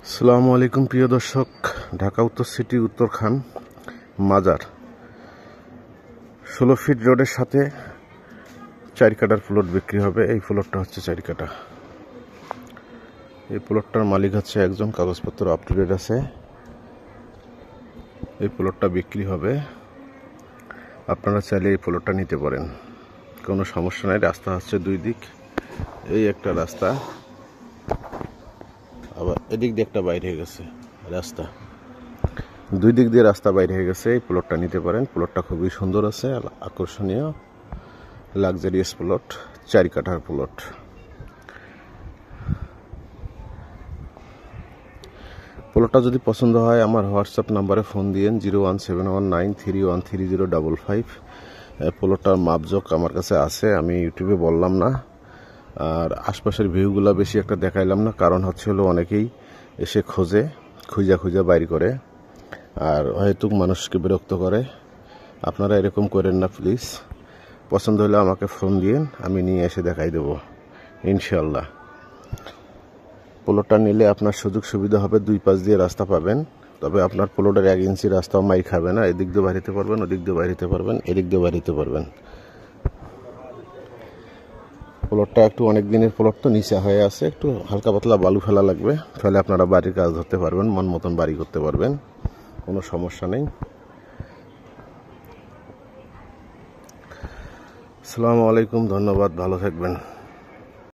আসসালামু আলাইকুম প্রিয় দর্শক, ঢাকা উত্তর সিটি উত্তরখান মাজার 16 ফিট রোডের সাথে 4 কাঠার প্লট বিক্রি হবে। এই প্লটটা হচ্ছে 4 কাঠা। এই প্লটটার মালিক হচ্ছে একজন, কাগজপত্র আপ টু ডেট আছে। এই প্লটটা বিক্রি হবে, আপনারা চাইলে এই প্লটটা নিতে পারেন, কোনো সমস্যা নাই। রাস্তা হচ্ছে দুই দিক, এই একটা রাস্তা, আবার এদিক দিয়ে একটা বাইরে হয়ে গেছে রাস্তা, দুই দিক দিয়ে রাস্তা বাইরে হয়ে গেছে। এই প্লটটা নিতে পারেন। প্লটটা খুবই সুন্দর আছে, আকর্ষণীয়, লাক্সারিয়াস প্লট, 4 কাঠার প্লট। প্লটটা যদি পছন্দ হয় আমার হোয়াটসঅ্যাপ নাম্বারে ফোন দিয়েন 01719313055। প্লটটার মাপজোক আমার কাছে আছে, আমি ইউটিউবে বললাম না, আর আশপাশের ভিউগুলো বেশি একটা দেখাইলাম না, কারণ হচ্ছে হলো অনেকেই এসে খুঁজা বাইর করে, আর হয়তো মানুষকে বিরক্ত করে। আপনারা এরকম করেন না প্লিজ। পছন্দ হলে আমাকে ফোন দিয়েন, আমি নিয়ে এসে দেখাই দেবো ইনশাল্লাহ। প্লটটা নিলে আপনার সুযোগ সুবিধা হবে, 2 পাশ দিয়ে রাস্তা পাবেন, তবে আপনার প্লটের 1 ইঞ্চি রাস্তাও মাই খাবে না। এদিক দিয়ে বাড়িতে পারবেন, ওদিক দিয়ে বাড়িতে পারবেন, এদিক দিয়ে বাড়িতে পারবেন। প্লটটা একটু অনেক দিনের প্লট তো, নিচে হয়ে আছে, একটু হালকা পাতলা বালু ফেলা লাগবে, ফেলে আপনারা বাড়ির কাজ ধরতে পারবেন, মন মতন বাড়ি করতে পারবেন, কোনো সমস্যা নেই। আসসালামু আলাইকুম, ধন্যবাদ, ভালো থাকবেন।